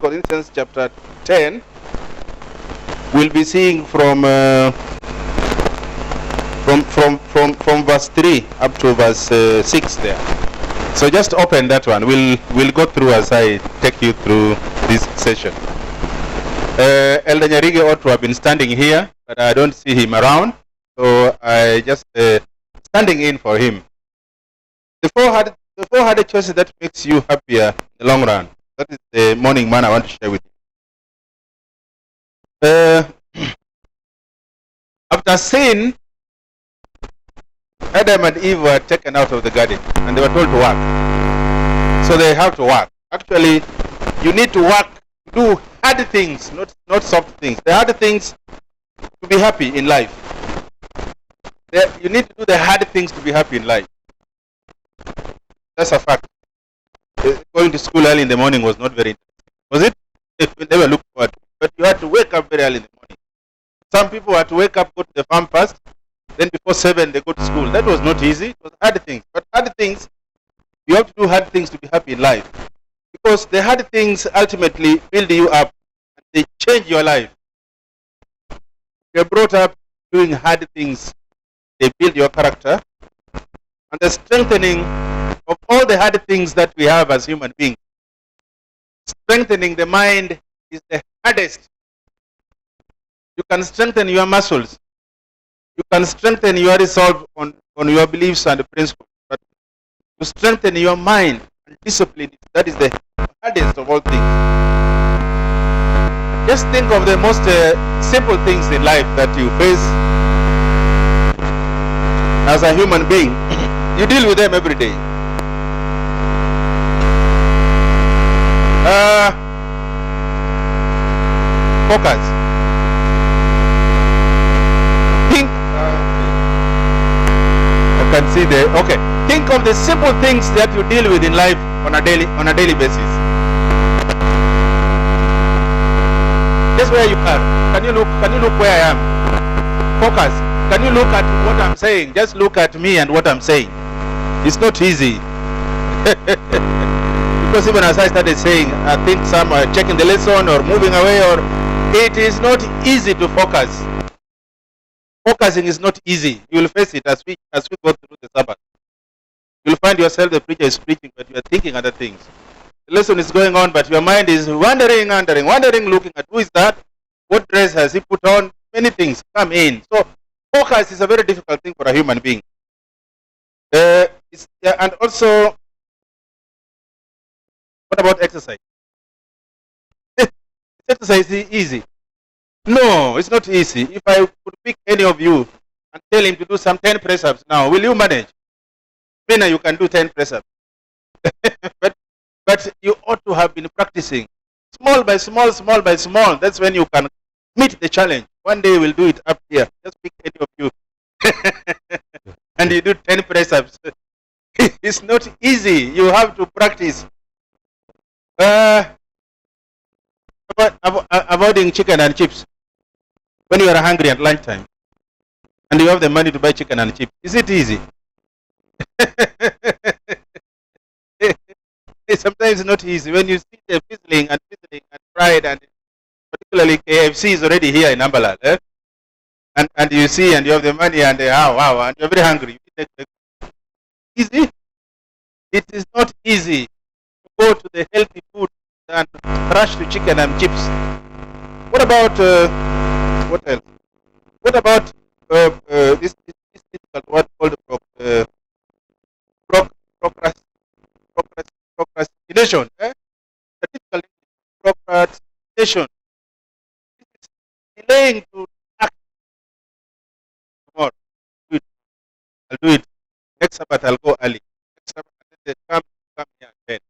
Corinthians chapter 10, we'll be seeing from verse 3 up to verse 6 there. So just open that one. We'll go through as I take you through this session. Elder Nyarige ought to have been standing here, but I don't see him around, so I just standing in for him. The four hard choices that makes you happier in the long run. That is the morning man I want to share with you. After sin, Adam and Eve were taken out of the garden and they were told to work. So they have to work. Actually, you need to work, do hard things, not soft things. The hard things to be happy in life. You need to do the hard things to be happy in life. That's a fact. Going to school early in the morning was not very interesting. Was it? We never looked forward to it. But you had to wake up very early in the morning. Some people had to wake up, go to the farm first, then before 7 they go to school. That was not easy. It was hard things. But hard things, you have to do hard things to be happy in life. Because the hard things ultimately build you up and they change your life. You're brought up doing hard things. They build your character. And the strengthening of all the hard things that we have as human beings. Strengthening the mind is the hardest. You can strengthen your muscles. You can strengthen your resolve on your beliefs and principles. But to strengthen your mind and discipline, that is the hardest of all things. Just think of the most simple things in life that you face as a human being. You deal with them every day. Focus. Think. I can see okay. Think of the simple things that you deal with in life on a daily basis. Just where you are. Can you look where I am? Focus. Can you look at what I'm saying? Just look at me and what I'm saying. It's not easy. Because even as I started saying, I think some are checking the lesson or moving away, or it is not easy to focus. Focusing is not easy. You will face it as we go through the Sabbath. You'll find yourself, the preacher is preaching, but you are thinking other things. The lesson is going on, but your mind is wandering, looking at who is that, what dress has he put on, many things come in. So focus is a very difficult thing for a human being. And also, what about exercise? Exercise is easy. No, it's not easy. If I could pick any of you and tell him to do some 10 press-ups now, will you manage? Mina, you can do 10 press-ups. but you ought to have been practicing. Small by small. That's when you can meet the challenge. One day we'll do it up here. Just pick any of you. And you do 10 press-ups. It's not easy. You have to practice. Avoiding chicken and chips. When you are hungry at lunchtime and you have the money to buy chicken and chips, is it easy? Sometimes it's not easy. When you see the fizzling and fried, and particularly KFC is already here in Ambalal, and you see and you have the money and wow, and you're very hungry. Easy? It is not easy to go to the healthy food and rush to chicken and chips. What about what else? What about this difficult word called procrastination? The difficult procrastination. Delaying to act tomorrow. I'll do it. Next Sabbath I'll go early. Next Sabbath come here then.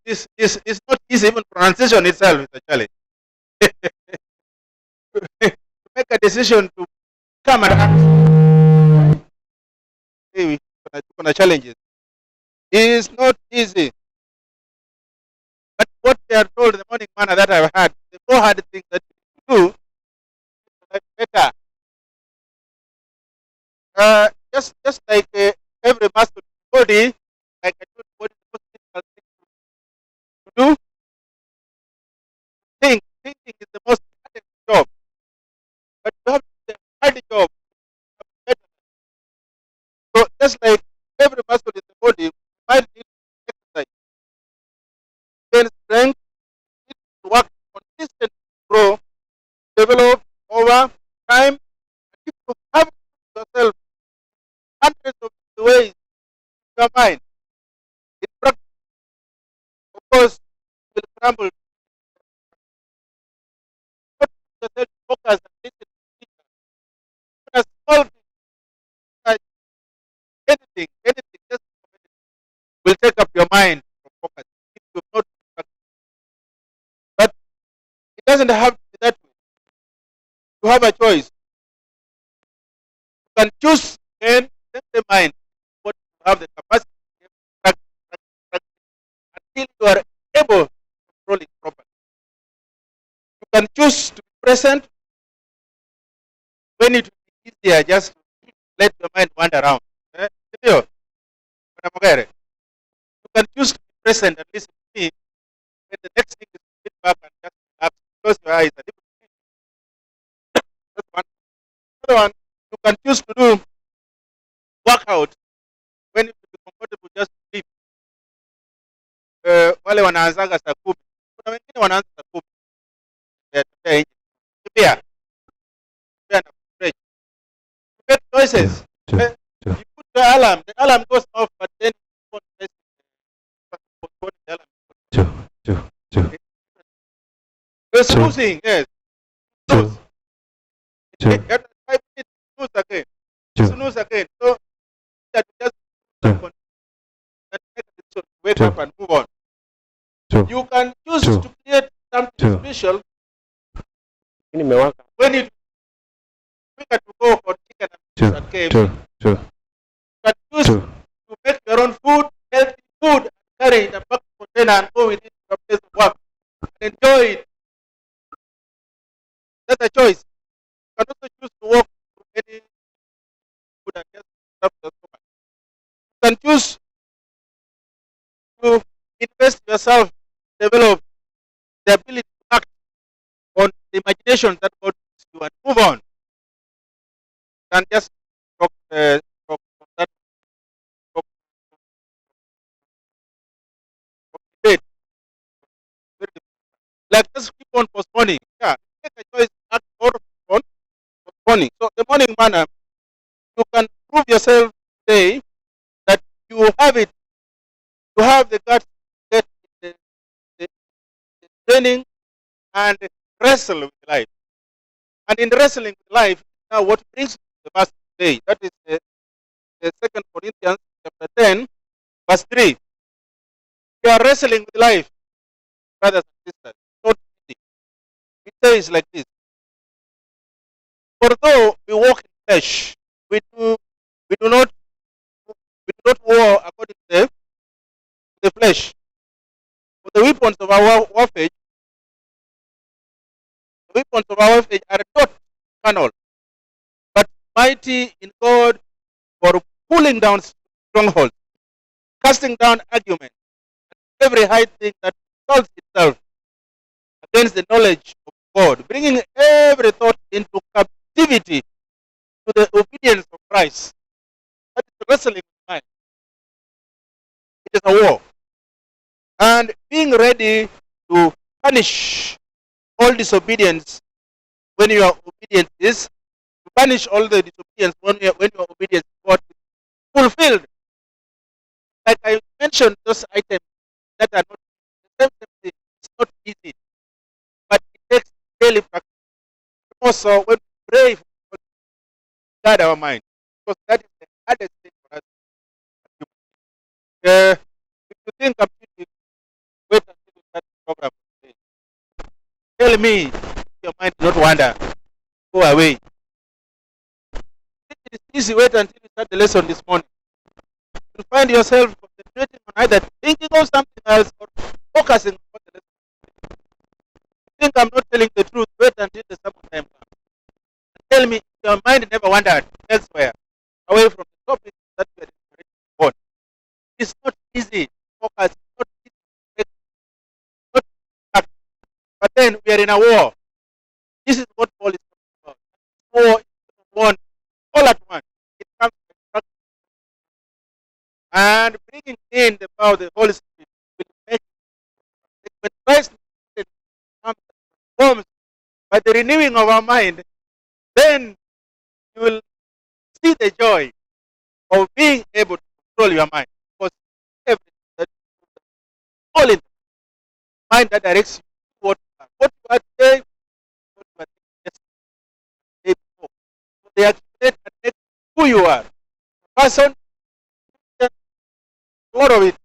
This is not easy. Even pronunciation itself is a challenge. To make a decision to come and act. Challenges. It is not easy. But what they are told, the morning manna that I've had, the more hard things that you do, better. Just like every muscle body, like I told you, what is the most difficult thing to do? Thinking is the most hardest job. But you have to do the hard job better. So just like every muscle in the body, might need exercise, then strength needs to work consistently to grow, develop over time. If you have yourself hundreds of ways in your mind, in practice, of course, you will crumble. Put yourself focus and listen to teachers. Even a small thing like anything, just will take up your mind from focus. If you not practice. But it doesn't have to be that way. You have a choice. You can choose and set the mind what you have the capacity to practice until you are able to control it properly. You can choose to be present when it will be easier just to let your mind wander around. You can choose to be present and listen to me when the next thing is to sit back and just relax, close your eyes and that's one. Another one, you can choose to do workout when it will be comfortable just to sleep. Wale wanaanzaga saa kumi, kuna wengine wanaanza saa kumi tembea nje, kimbia na stretch. You make choices. You put the alarm goes off, but then you won't press the alarm. Snoozing, yes. Snooze. After 5 minutes, snooze again. Snooze again. So that just wake up and move on. You can choose to create something special when you quicker to go for chicken and KFC. You can choose to make your own food, healthy food, and carry it in a back container and go with it to your place of work and enjoy it. That's a choice. You can also choose to walk to any food and just stuff your stomach. You can choose to invest yourself, develop the ability to act on the imagination that God gives you and move on. And just talk that talk debate. Like just keep on postponing. Yeah, make a choice act or postponing. So the morning manner, you can prove yourself today that you have it. You have the guts to get the training and wrestle with life. And in wrestling with life, now what brings the verse today? That is the 2 Corinthians chapter 10, verse 3. You are wrestling with life, brothers and sisters. Not easy. It says like this. For though we walk in flesh, we do not war according to the flesh. For the weapons of our warfare, are not carnal, but mighty in God for pulling down strongholds, casting down arguments, every high thing that exalts itself against the knowledge of God, bringing every thought into captivity to the obedience of Christ. That is wrestling with mind. It is a war. And being ready to punish all disobedience when your obedience is to punish all the disobedience when your obedience is what is fulfilled. Like I mentioned, those items that are not the same thing. It's not easy, but it takes daily practice. Also, when we pray, guard our mind, because that is the hardest thing for us. If you think I'm thinking, wait until you start the program today. Tell me, if your mind do not wander, go away. It is easy. Wait until you start the lesson this morning. You find yourself concentrating on either thinking of something else or focusing on the lesson. You think I'm not telling the truth, wait until the sermon time comes. Tell me, your mind never wandered elsewhere, away from the topic that we are on. then we are in a war. This is what Paul is talking about. War is won all at once. It comes and bringing in the power of the Holy Spirit will make it. When Christ comes and forms by the renewing of our mind, then you will see the joy of being able to control your mind. Because everything that all in the mind that directs you to what you are today, what you are yesterday before. So they accumulate and make who you are. The person, a lot of it,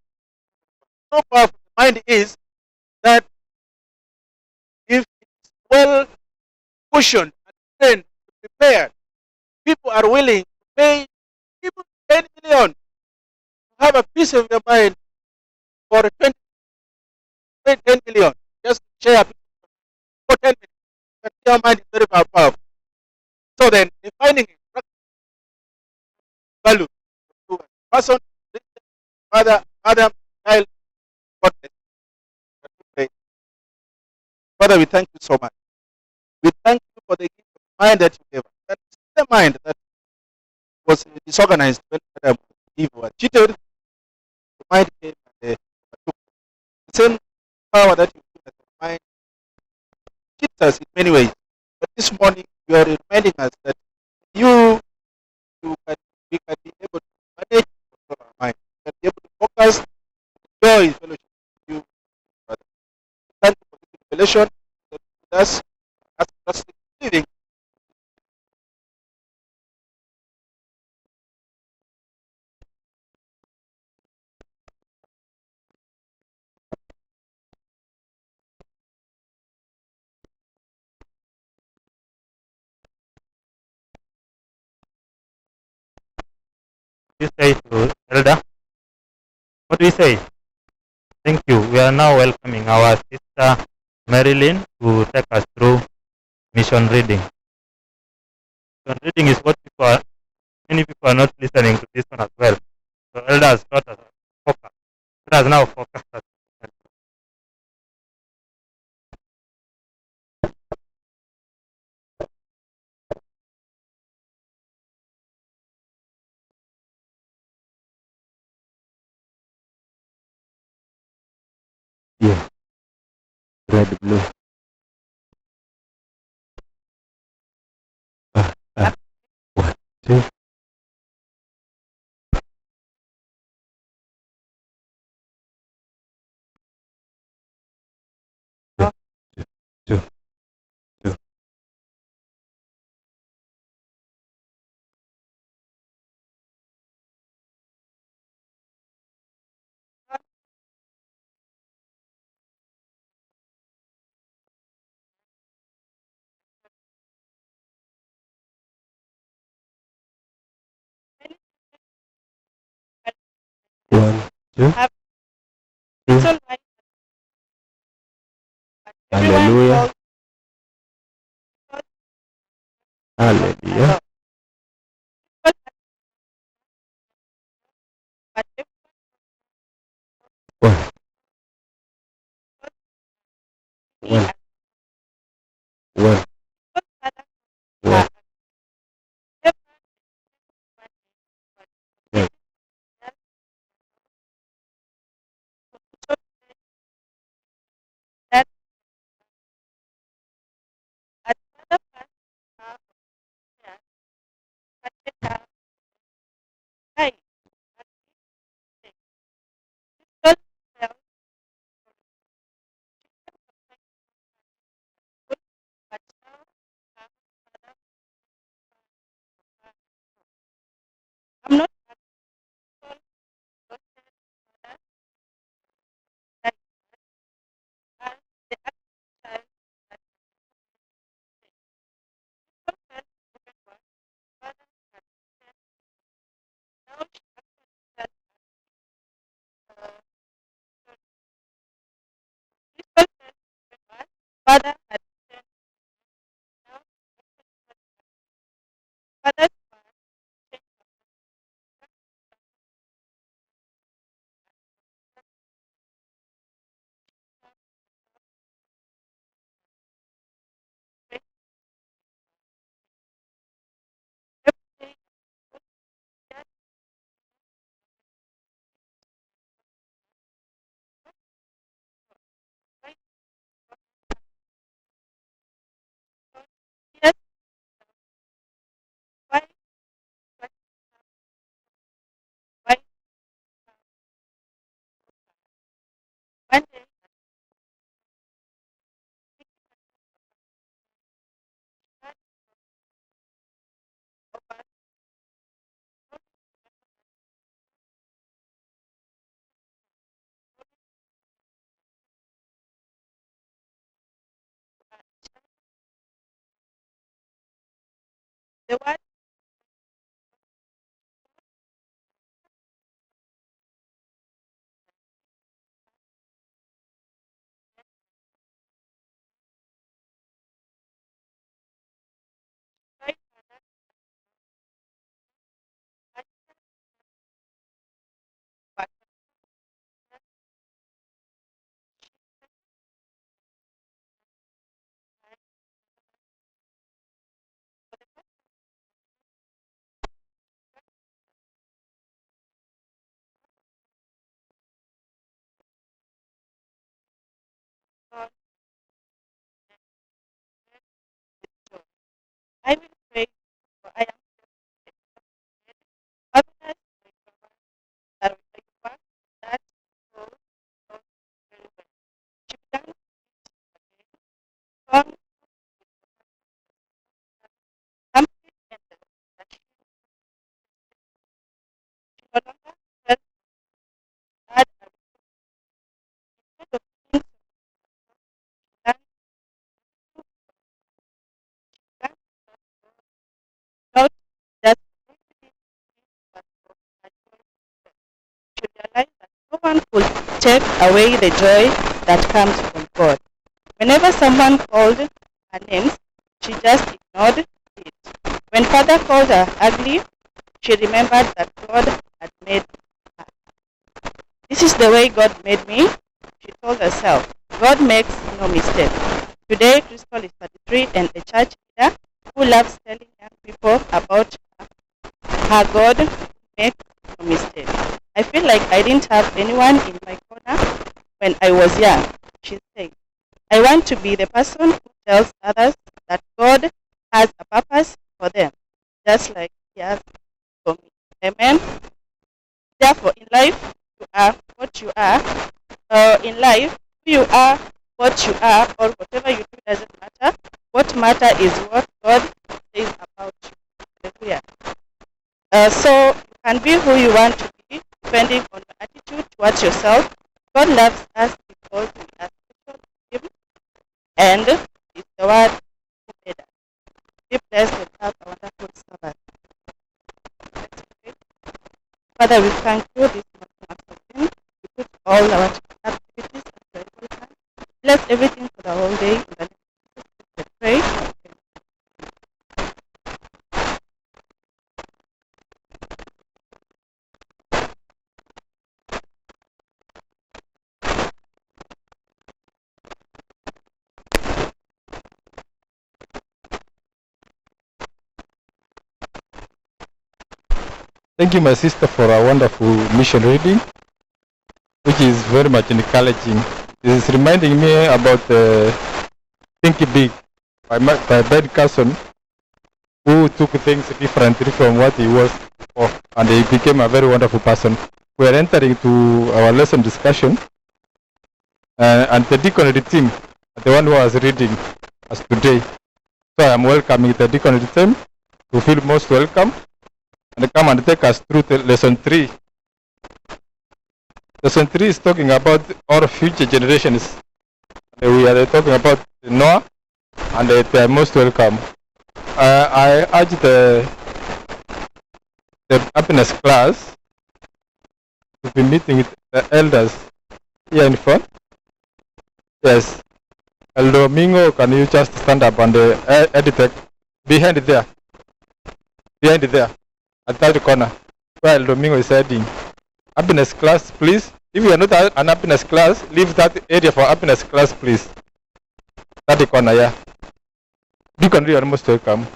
so powerful. The mind is that if it's well cushioned and trained, prepared, people are willing to pay even 10 million to have a piece of your mind for 20, 10 million, just to share for 10 minutes. But your mind is very powerful. So then, defining a value to a person, father, mother, child, God bless. Father, we thank you so much. We thank you for the gift of mind that you gave us. That is the mind that was disorganized when Adam and Eve were cheated. The mind came and took the same power that you give us. The mind keeps us in many ways. But this morning, you are reminding us that you, you can, we can be able to manage our mind. We can be able to focus, joy, fellowship with you, brother. Thank you for this revelation that with us as us living. You say to Elder? What do you say? Thank you. We are now welcoming our sister Marilyn to take us through mission reading. Mission reading is what many people are not listening to this one as well. So Elder has taught us focus. Let us now focus. Yeah, red, blue. Uh, 1, 2. Yeah, 2, 2. One, two, three. Hallelujah. Hallelujah. One, one, one, one. Yes. The word right but God joy. I will pray for I am others that will work that goes not very well. She began from complete ended that she no longer felt bad and instead of being began began not just simply but for her joy. She realized that no one could take away the joy that comes from God. Whenever someone called her names, she just ignored it. When father called her ugly, she remembered that God had made her. This is the way God made me, she told herself. God makes no mistake. Today, Crystal is 33 and a church leader who loves telling young people about her God makes no mistake. I feel like I didn't have anyone in my corner when I was young, she said. I want to be the person who tells others that God has a purpose for them, just like He has for me. Amen. Therefore, in life, you are what you are. In life, who you are, what you are, or whatever you do doesn't matter. What matters is what God says about you. Hallelujah. So you can be who you want to be, depending on your attitude towards yourself. God loves us because we are special to Him, and it's the Word who made us. Be blessed and have a wonderful Sabbath. Let's pray. Father, we thank you this morning once again. We put all our activities into your able hand. Bless everything for the whole day. In the name of Jesus, we pray. Thank you, my sister, for a wonderful mission reading, which is very much encouraging. This is reminding me about Think Big by Ben Carson, who took things differently from what he was before, and he became a very wonderful person. We are entering to our lesson discussion, and the deaconry team, the one who was reading us today. So I am welcoming the deaconry team to feel most welcome and come and take us through the lesson 3. Lesson 3 is talking about our future generations. We are talking about Noah, and they are most welcome. I urge the happiness class to be meeting with the elders here in front. Yes. El Domingo, can you just stand up and edit behind there? Behind there. At that corner, where El Domingo is heading. Happiness class, please. If you are not an happiness class, leave that area for happiness class, please. That corner, yeah. You can be almost welcome.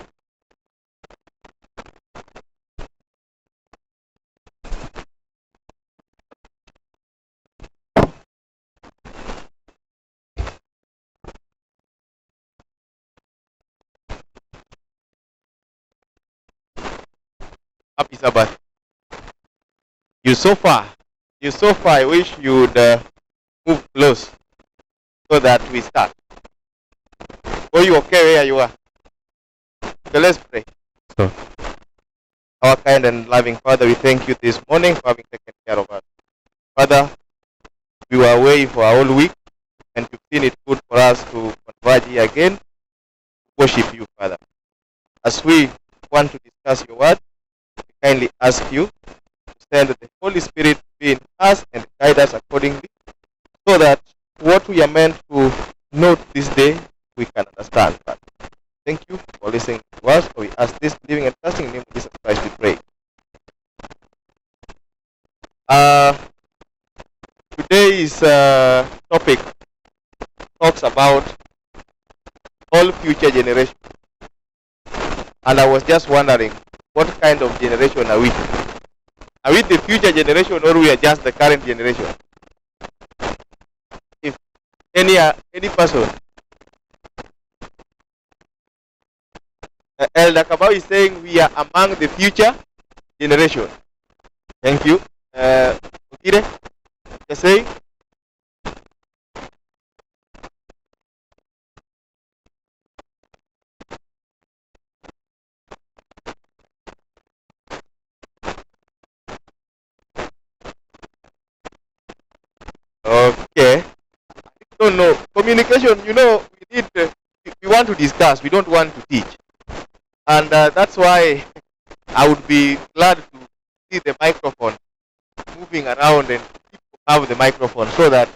Happy Sabbath. You so far. I wish you would move close so that we start. Are you okay where you are? So let's pray. So. Our kind and loving Father, we thank you this morning for having taken care of us. Father, we were away for a whole week, and you've seen it good for us to converge here again, worship you, Father. As we want to discuss your word, we kindly ask you to send the Holy Spirit to be in us and guide us accordingly, so that what we are meant to note this day, we can understand that. Thank you for listening to us. We ask this living and trusting in the name of Jesus Christ, we pray. Today's topic talks about all future generations. And I was just wondering, what kind of generation are we? Are we the future generation, or we are just the current generation? If any person, Elder Kabau is saying we are among the future generation. Thank you. Okire, you're saying? Okay. Don't know. Communication, we need. We want to discuss. We don't want to teach, and that's why I would be glad to see the microphone moving around and people have the microphone so that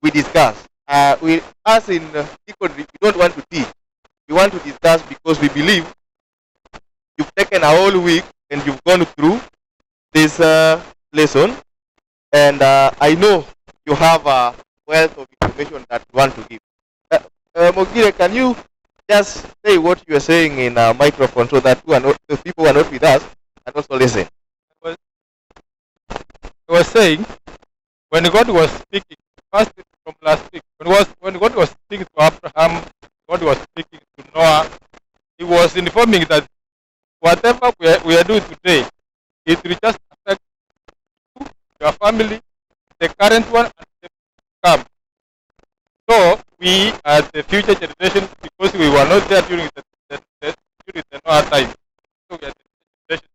we discuss. Us in Deaconry, we don't want to teach. We want to discuss because we believe you've taken a whole week and you've gone through this lesson, and I know you have a wealth of information that you want to give. Mogire, can you just say what you are saying in a microphone so that the people who are not with us and also listen? I was saying, when God was speaking, first from last week, when God was speaking to Abraham, God was speaking to Noah, He was informing that whatever we are doing today, it will just affect you, your family, the current one, and the come. So we are the future generation because we were not there during the Noah time. So we are the generation.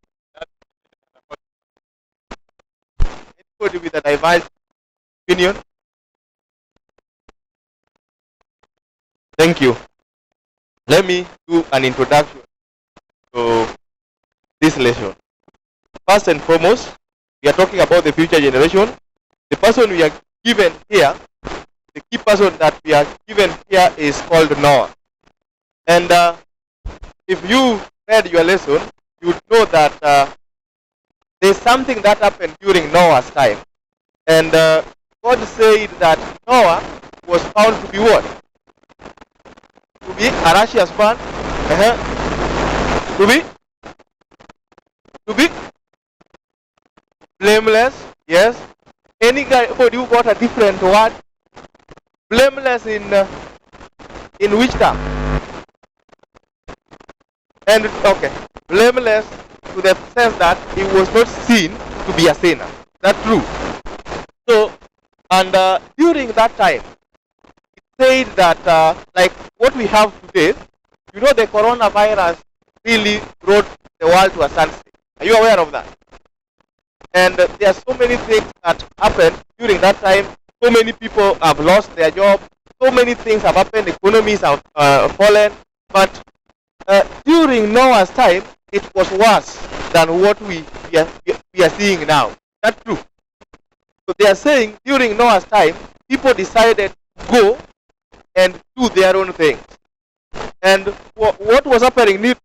Anybody with a diverse opinion? Thank you. Let me do an introduction to this lesson. First and foremost, we are talking about the future generation. The person we are given here, the key person that we are given here is called Noah. And if you read your lesson, you would know that there's something that happened during Noah's time. And God said that Noah was found to be what? To be a righteous man. To be blameless. Yes. Any guy who got a different word? Blameless in which term? And okay, blameless to the sense that he was not seen to be a sinner. That's true. So, and during that time, it said that like what we have today, the coronavirus really brought the world to a standstill. Are you aware of that? And there are so many things that happened during that time. So many people have lost their job. So many things have happened. Economies have fallen. But during Noah's time, it was worse than what we are seeing now. That's true. So they are saying during Noah's time, people decided to go and do their own things. And what was happening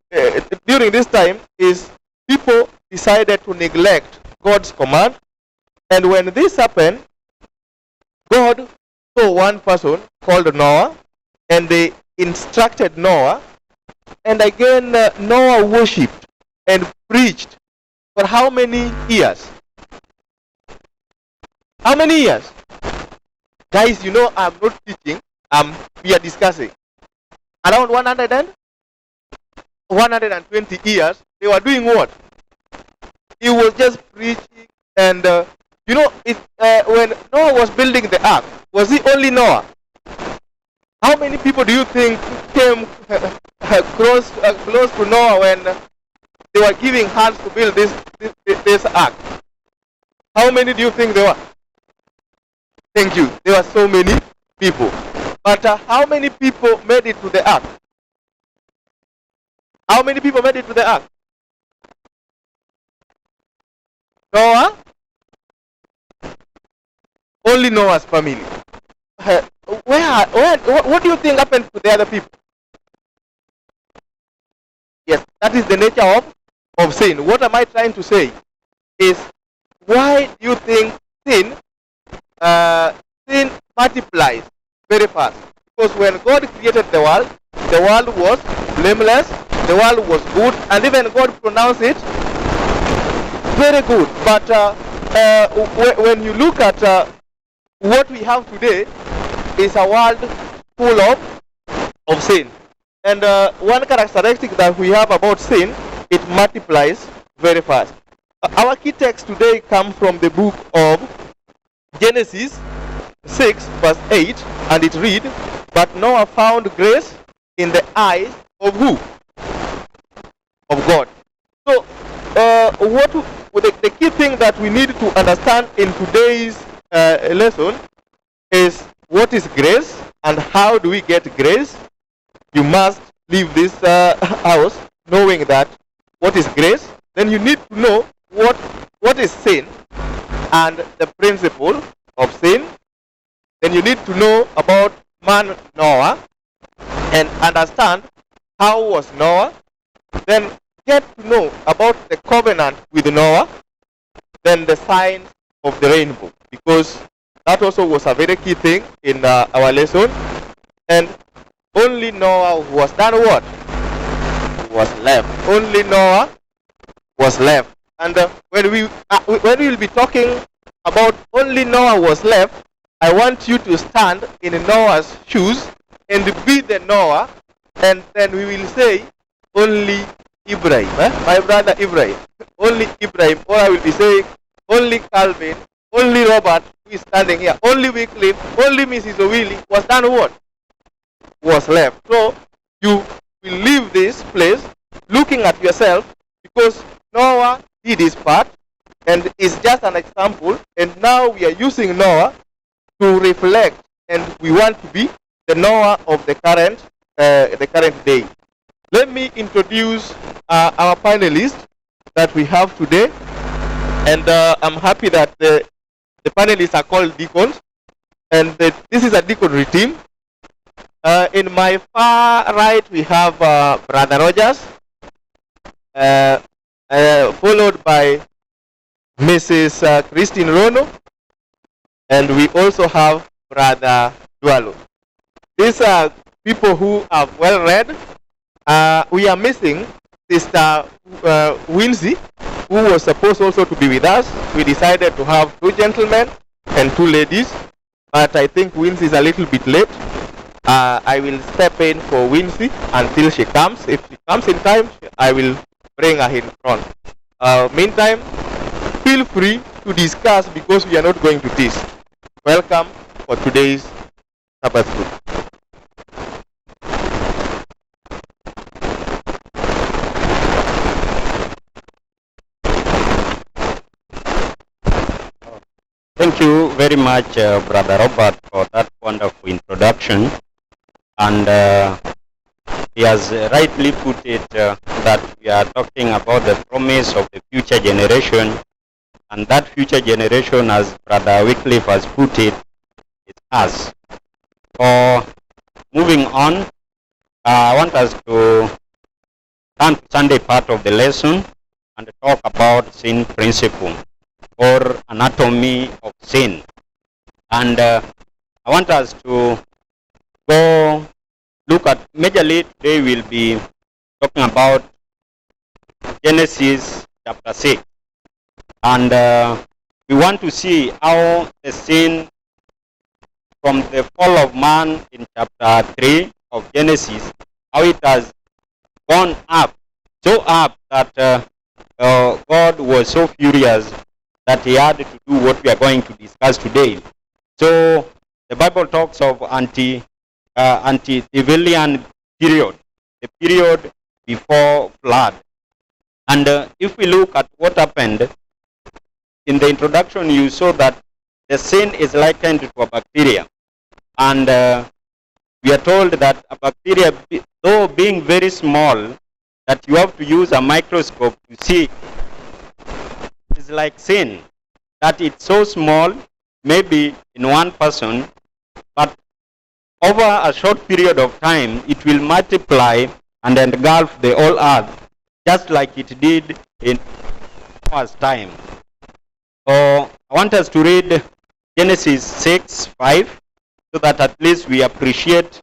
during this time is people decided to neglect God's command. And when this happened, God saw one person called Noah, and they instructed Noah, and again Noah worshipped and preached for how many years? How many years? Guys, I'm not teaching, we are discussing. Around 120 years, they were doing what? He was just preaching, and when Noah was building the ark, was it only Noah? How many people do you think came close to Noah when they were giving hands to build this ark? How many do you think there were? Thank you. There were so many people. But how many people made it to the ark? How many people made it to the ark? Noah, only Noah's family. What do you think happened to the other people? Yes, that is the nature of sin. What am I trying to say? Is why do you think sin multiplies very fast? Because when God created the world was blameless, the world was good, and even God pronounced it very good. But when you look at what we have today, is a world full of sin. And one characteristic that we have about sin, it multiplies very fast. Our key text today comes from the book of Genesis 6 verse 8, and it reads, "But Noah found grace in the eyes of who? Of God." So the key thing that we need to understand in today's lesson is what is grace and how do we get grace. You must leave this house knowing that what is grace. Then you need to know what is sin and the principle of sin. Then you need to know about man Noah and understand how was Noah. Then get to know about the covenant with Noah. Then the signs of the rainbow, because that also was a very key thing in our lesson. And only Noah was done what? Was left. Only Noah was left. And when we will be talking about only Noah was left, I want you to stand in Noah's shoes and be the Noah, and then we will say only Ibrahim, my brother Ibrahim, only Ibrahim, or I will be saying only Calvin, only Robert, who is standing here, only Wycliffe, only Mrs. O'Willy was done what? Was left. So you will leave this place looking at yourself, because Noah did his part and is just an example, and now we are using Noah to reflect, and we want to be the Noah of the current day. Let me introduce our panelists that we have today, and I'm happy that the panelists are called deacons, and this is a deaconry team. In my far right, we have Brother Rogers, followed by Mrs. Christine Rono, and we also have Brother Dualo. These are people who are well read. We are missing Sister Wincy, who was supposed also to be with us. We decided to have 2 gentlemen and 2 ladies, but I think Wincy is a little bit late. I will step in for Wincy until she comes. If she comes in time, I will bring her in front. Meantime, feel free to discuss, because we are not going to tease. Welcome for today's Sabbath group. Thank you very much, Brother Robert, for that wonderful introduction. And he has rightly put it that we are talking about the promise of the future generation. And that future generation, as Brother Wycliffe has put it, is us. For moving on, I want us to turn to Sunday part of the lesson and talk about sin principle, or anatomy of sin. And I want us to go look at, majorly today we'll be talking about Genesis chapter 6. And we want to see how the sin from the fall of man in chapter 3 of Genesis, how it has gone up, so up that God was so furious that he had to do what we are going to discuss today. So the Bible talks of antediluvian period, the period before flood. And if we look at what happened, in the introduction you saw that the sin is likened to a bacteria. And we are told that a bacteria, though being very small, that you have to use a microscope to see is like sin, that it's so small, maybe in one person, but over a short period of time, it will multiply and engulf the whole earth, just like it did in Noah's time. I want us to read Genesis 6:5, so that at least we appreciate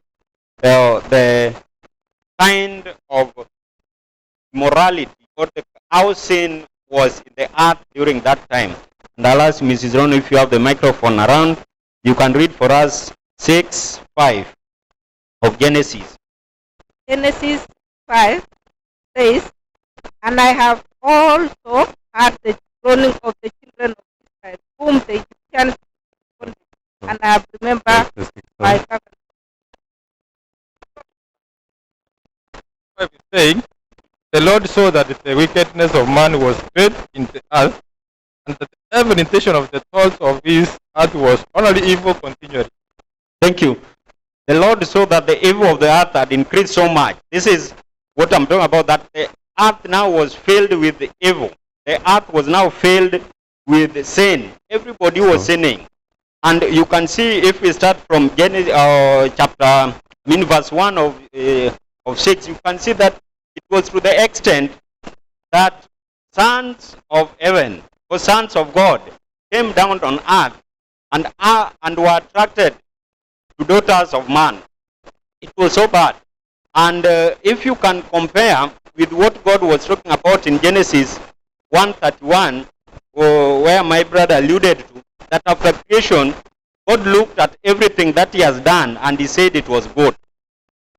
the kind of morality or how sin was in the earth during that time. And I'll ask Mrs. Rono, if you have the microphone around, you can read for us 6:5 of Genesis. Genesis 5 says, "And I have also heard the groaning of the children of Israel, whom the Egyptians bonded, and I have remembered my covenant." Bible is saying, the Lord saw that the wickedness of man was great in the earth, and that every intention of the thoughts of his heart was only evil continually. Thank you. The Lord saw that the evil of the earth had increased so much. This is what I'm talking about, that the earth now was filled with evil. The earth was now filled with sin. Everybody was sinning. And you can see, if we start from Genesis verse 1 of 6, you can see that it was to the extent that sons of heaven or sons of God came down on earth and were attracted to daughters of man. It was so bad. And if you can compare with what God was talking about in Genesis 1:31, where my brother alluded to, that after creation, God looked at everything that he has done and he said it was good.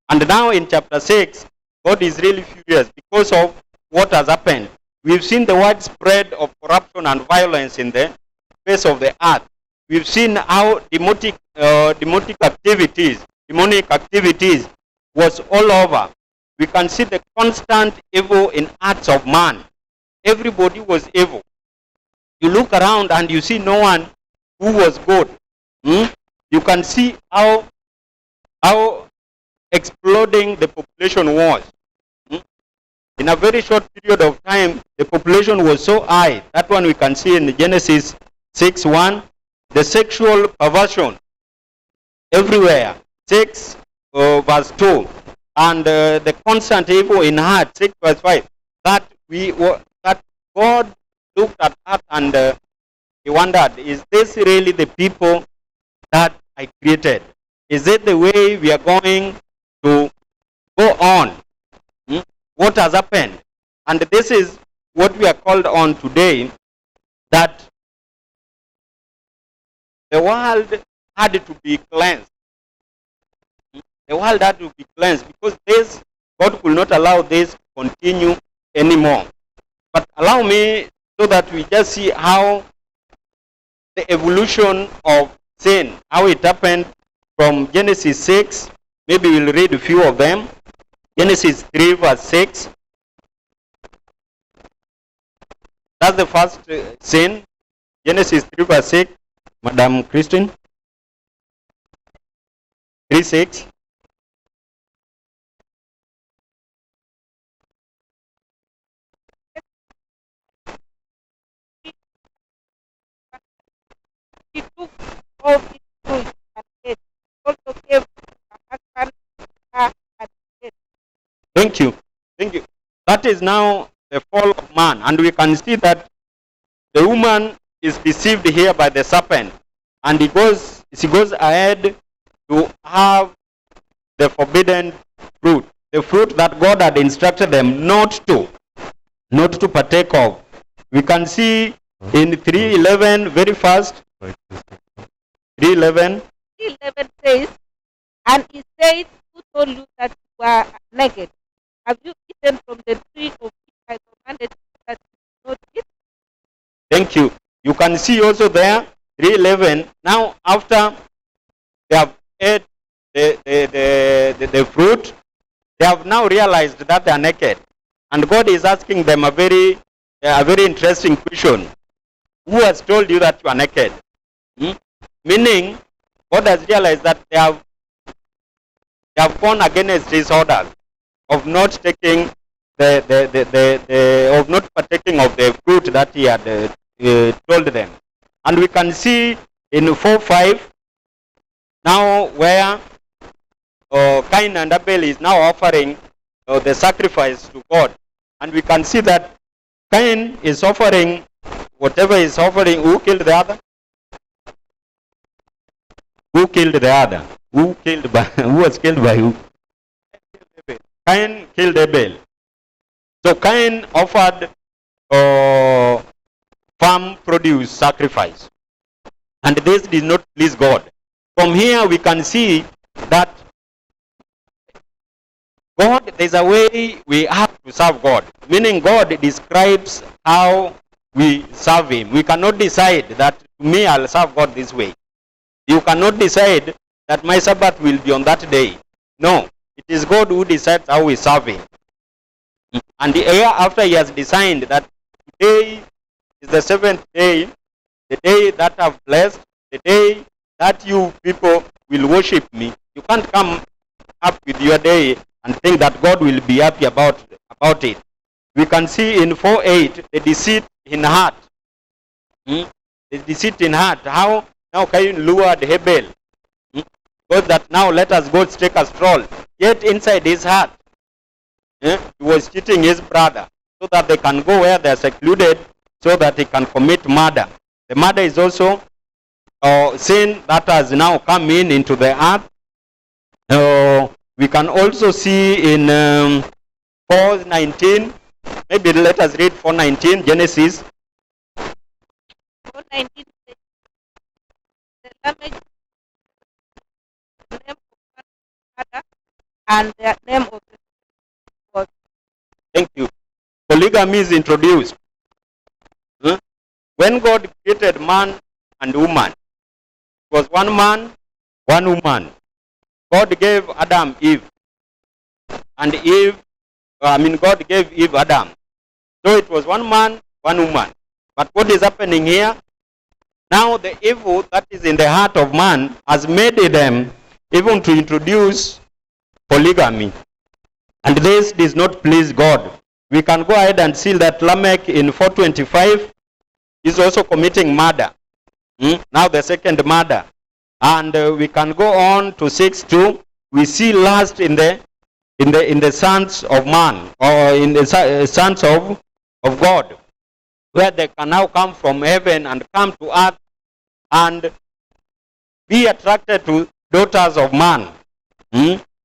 And now in chapter 6, God is really furious because of what has happened. We've seen the widespread of corruption and violence in the face of the earth. We've seen how demonic activities was all over. We can see the constant evil in hearts of man. Everybody was evil. You look around and you see no one who was good. You can see how exploding the population was. In a very short period of time, the population was so high. That one we can see in Genesis 6:1. The sexual perversion everywhere. 6 verse 2. And the constant evil in heart, 6 verse 5. That God looked at us and he wondered, is this really the people that I created? Is it the way we are going to go on? What has happened? And this is what we are called on today, that the world had to be cleansed. The world had to be cleansed because this, God could not allow this to continue anymore. But allow me, so that we just see how the evolution of sin, how it happened from Genesis 6. Maybe we'll read a few of them. Genesis 3 verse 6. That's the first sin. Genesis 3 verse 6. Madam Christine. 3:6. He took of his fruit and ate. Also gave her husband her and ate. Thank you. Thank you. That is now the fall of man. And we can see that the woman is deceived here by the serpent. And she goes ahead to have the forbidden fruit. The fruit that God had instructed them not to partake of. We can see in 3:11 very fast. 3:11. 3:11 says, "And he said, who told you that you were naked? Have you eaten from the tree of which I commanded you that you should not eat?" Thank you. You can see also there, 3:11. Now, after they have ate the fruit, they have now realized that they are naked. And God is asking them a very interesting question. Who has told you that you are naked? Meaning, God has realized that they have gone against his orders of not taking of not partaking of the fruit that he had told them. And we can see in 4:5 now where Cain and Abel is now offering the sacrifice to God. And we can see that Cain is offering whatever is offering. Who killed the other? Who killed the other? Who was killed by who? Cain killed Abel. So Cain offered farm produce sacrifice. And this did not please God. From here we can see that God, there's a way we have to serve God. Meaning God describes how we serve Him. We cannot decide that me I'll serve God this way. You cannot decide that my Sabbath will be on that day. No, it is God who decides how we serve Him. And after He has designed that today is the seventh day, the day that I've blessed, the day that you people will worship me, you can't come up with your day and think that God will be happy about it. We can see in 4:8 the deceit in heart. The deceit in heart. How now Cain lured Abel. God that now let us go take a stroll. Yet inside his heart, he was cheating his brother so that they can go where they are secluded so that he can commit murder. The murder is also sin that has now come into the earth. We can also see in 4:19, maybe let us read 4:19, Genesis. 4:19, the Lamech name of one father and the name of the was. Thank you. Polygamy is introduced. When God created man and woman, it was one man, one woman. God gave Adam Eve, and God gave Eve Adam. So it was one man, one woman. But what is happening here? Now the evil that is in the heart of man has made them even to introduce polygamy. And this does not please God. We can go ahead and see that Lamech in 4:25 is also committing murder. Now the second murder. And we can go on to 6:2. We see lust in the sons of man, or in the sons of God, where they can now come from heaven and come to earth and be attracted to daughters of man.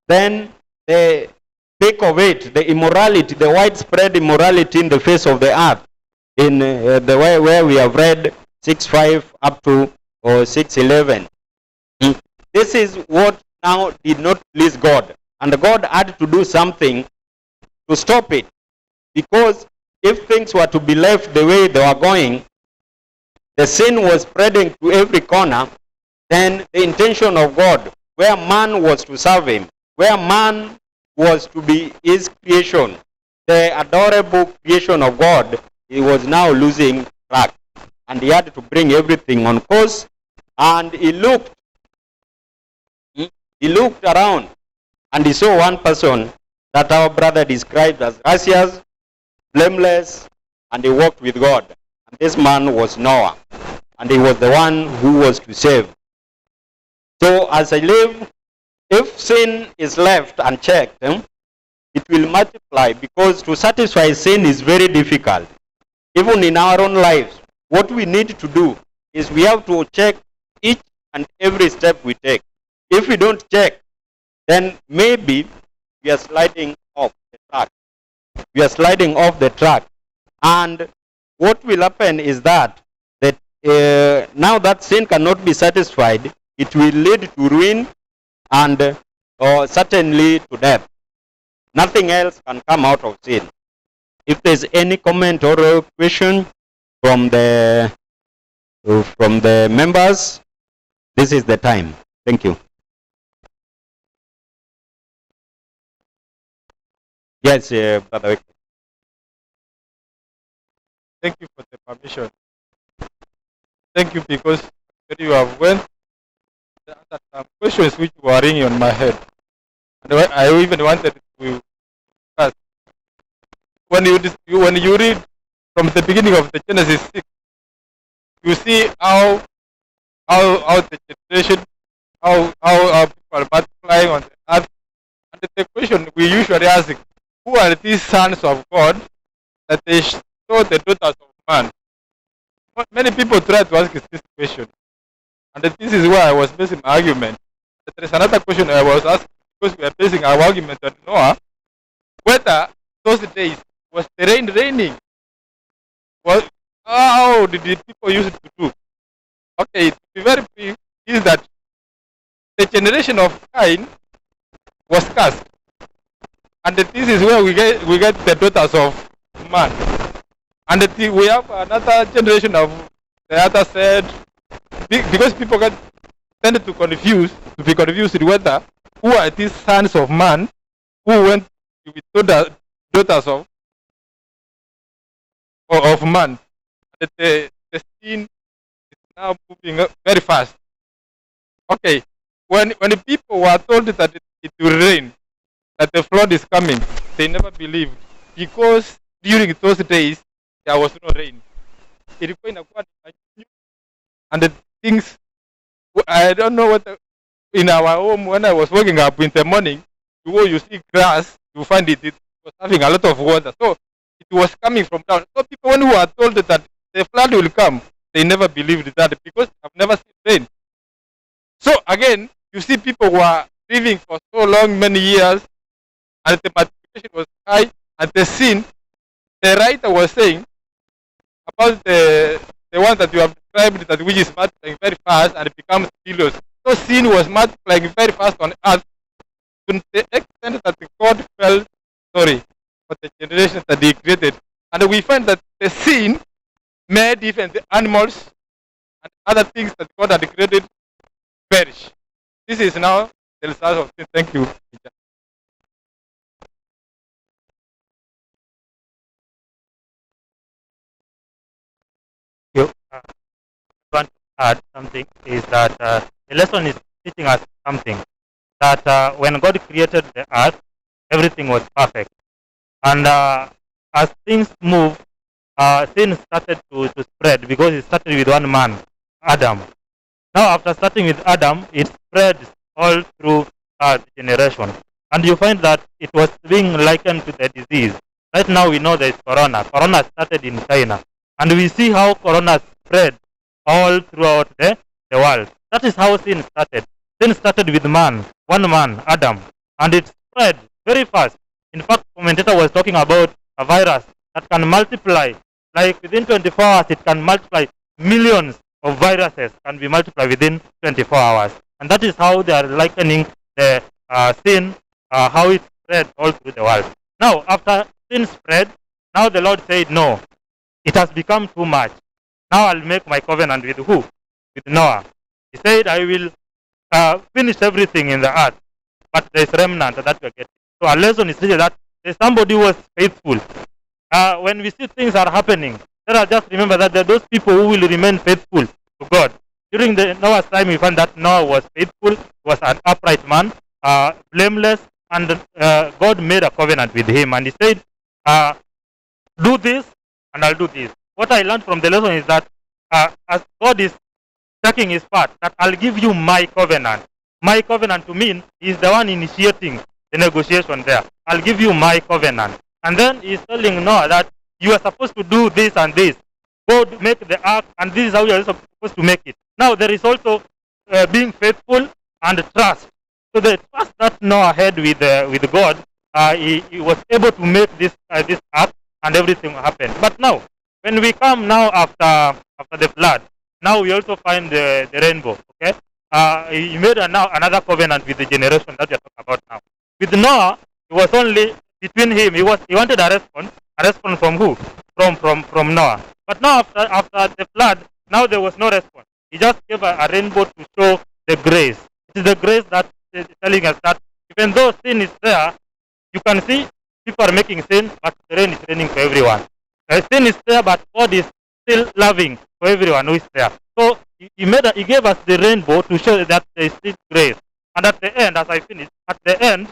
Then the peak of it, the immorality, the widespread immorality in the face of the earth, in the way where we have read 6:5 up to 6:11. This is what now did not please God. And God had to do something to stop it. Because if things were to be left the way they were going, the sin was spreading to every corner, then the intention of God, where man was to serve Him, where man was to be His creation, the adorable creation of God, he was now losing track. And he had to bring everything on course. And he looked around and he saw one person that our brother described as righteous, blameless, and he walked with God. And this man was Noah, and he was the one who was to save. So as I live, if sin is left unchecked, it will multiply, because to satisfy sin is very difficult. Even in our own lives, what we need to do is we have to check each and every step we take. If we don't check, then maybe we are sliding off the track. We are sliding off the track. And what will happen is that now that sin cannot be satisfied, it will lead to ruin and certainly to death. Nothing else can come out of sin. If there's any comment or question from the members, this is the time. Thank you. Yes, Brother Victor. Thank you for the permission. Thank you, because you have went answered some questions which were ringing on my head. And I even wanted to ask, when you read from the beginning of the Genesis 6, you see how the generation, how people are multiplying on the earth. And the question we usually ask, who are these sons of God that they show the daughters of man? Many people try to ask this question. And this is why I was basing my argument. But there is another question I was asking, because we are basing our argument on Noah, whether those days was the rain raining? How did the people use it to do? Okay, to be very brief, is that the generation of Cain was cast. And this is where we get the daughters of man. And we have another generation of the other side, because people tended to be confused whether who are these sons of man who went to be daughters of man. The scene is now moving very fast. Okay, when the people were told that it will rain, that the flood is coming, they never believed, because during those days there was no rain. And the things, I don't know what, in our home, when I was waking up in the morning, you see grass, you find it was having a lot of water. So it was coming from down. So people, when who are told that the flood will come, they never believed that, because I've never seen rain. So again, you see people who are living for so long, many years, and the multiplication was high, and the sin, the writer was saying about the one that you have described, that which is multiplying very fast and it becomes billions. So sin was multiplying very fast on earth to the extent that God felt sorry for the generations that He created. And we find that the sin made even the animals and other things that God had created perish. This is now the result of sin. Thank you. You want to add something is that the lesson is teaching us something, that when God created the earth, everything was perfect. And as things move, sin started to spread, because it started with one man, Adam. Now after starting with Adam, it spread all through the generation. And you find that it was being likened to the disease. Right now we know there is corona. Corona started in China. And we see how corona spread all throughout the world. That is how sin started. Sin started with man, one man, Adam. And it spread very fast. In fact, commentator was talking about a virus that can multiply. Like within 24 hours, it can multiply. Millions of viruses can be multiplied within 24 hours. And that is how they are likening the sin, how it spread all through the world. Now, after sin spread, now the Lord said, no, it has become too much. Now I'll make my covenant with who? With Noah. He said, I will finish everything in the earth, but there's remnant that we're getting. So our lesson is that there's somebody who was faithful. When we see things are happening, let us just remember that there are those people who will remain faithful to God. During the Noah's time, we found that Noah was faithful, was an upright man, blameless, and God made a covenant with him. And he said, do this, and I'll do this. What I learned from the lesson is that as God is taking his part, that I'll give you my covenant. My covenant to mean is the one initiating the negotiation there. I'll give you my covenant. And then he's telling Noah that you are supposed to do this and this. Go make the ark, and this is how you are supposed to make it. Now there is also being faithful and trust. So the trust that Noah had with God, he was able to make this ark, and everything happened. But now, when we come now after the flood, now we also find the rainbow. Okay, he made now another covenant with the generation that we are talking about now. With Noah, it was only between him. He wanted a response from who? From Noah. But now after the flood, now there was no response. He just gave a rainbow to show the grace. It is the grace that is telling us that even though sin is there, you can see people are making sin, but the rain is raining for everyone. Sin is there, but God is still loving for everyone who is there. So he gave us the rainbow to show that there is still grace. And at the end, as I finish, at the end,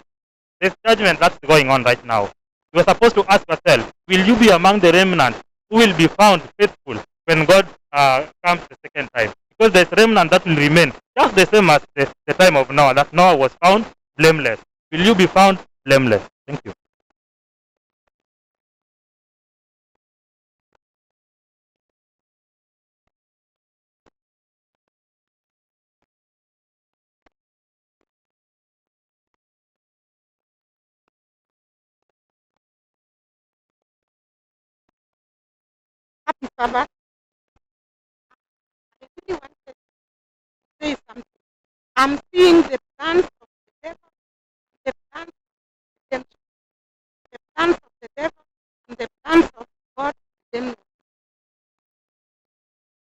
there's judgment that's going on right now. You are supposed to ask yourself, will you be among the remnant who will be found faithful when God comes the second time. Because there's remnant that will remain, just the same as the time of Noah, that Noah was found blameless. Will you be found blameless? Thank you. Happy Sabbath. I really wanted to say something. I'm seeing the plans of the devil, the plans of redemption, the plans of the devil, and the plans of God.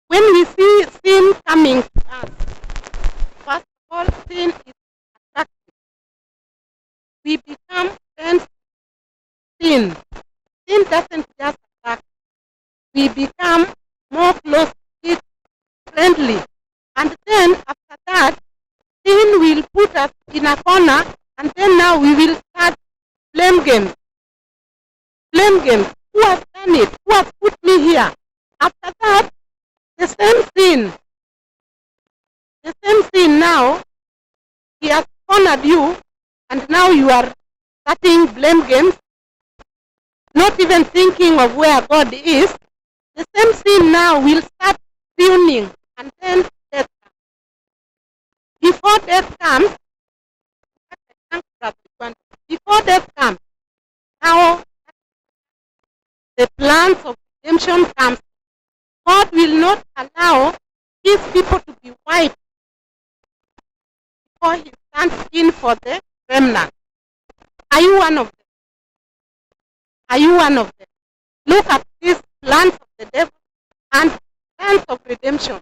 When we see sin coming to us, first of all, sin is attractive. We become friends with sin. Sin doesn't just attract. We become more close to it, friendly. And then after that, sin will put us in a corner, and then now we will start blame games. Blame games. Who has done it? Who has put me here? After that, the same sin now, he has cornered you, and now you are starting blame games, not even thinking of where God is. The same sin now will start tuning, and then death comes. Before death comes, now the plans of redemption comes. God will not allow his people to be wiped before he stands in for the remnant. Are you one of them? Are you one of them? Look at these plans of the devil and plans of redemption.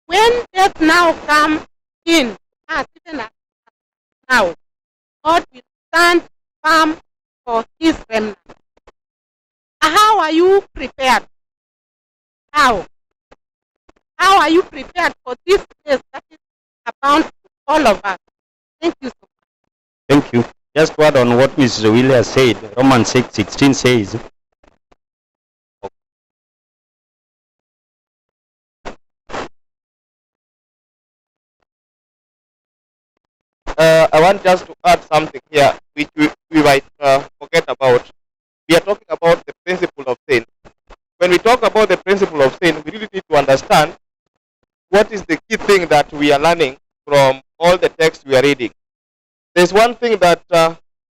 When death now comes in, even as now, God will stand firm for his remnant. How are you prepared? How? How are you prepared for this days that is about all of us? Thank you so much. Thank you. Just to add on what Mrs. Williams said, Romans 6:16 says, I want just to add something here which we might forget about. We are talking about the principle of sin. When we talk about the principle of sin, we really need to understand what is the key thing that we are learning from all the text we are reading. There's one thing that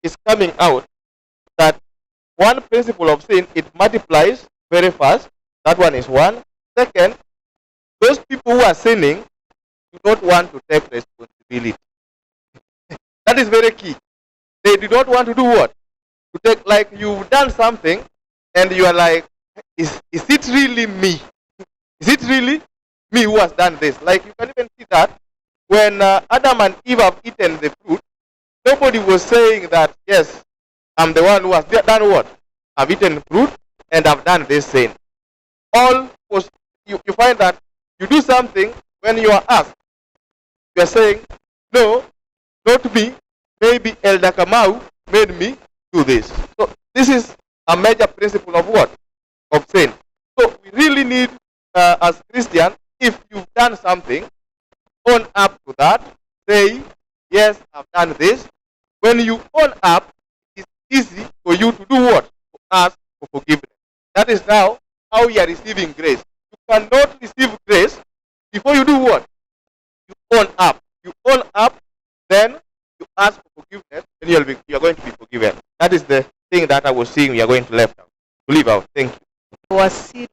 is coming out, that one principle of sin, it multiplies very fast. That one is one. Second, those people who are sinning do not want to take responsibility. That is very key. They do not want to do what? To take, like you've done something and you are like, is it really me? Is it really me who has done this? Like you can even see that when Adam and Eve have eaten the fruit, nobody was saying that, yes, I'm the one who has done what? I've eaten fruit and I've done this sin. All was, you find that you do something, when you are asked, you are saying, no, not me, maybe Elder Kamau made me do this. So this is a major principle of what? Of sin. So we really need, as Christians, if you've done something, own up to that. Say, yes, I've done this. When you own up, it's easy for you to do what? To ask for forgiveness. That is now how you are receiving grace. You cannot receive grace before you do what? You own up. You own up, then you ask for forgiveness, and you are going to be forgiven. That is the thing that I was seeing we are going to leave out. Thank you. Was serious.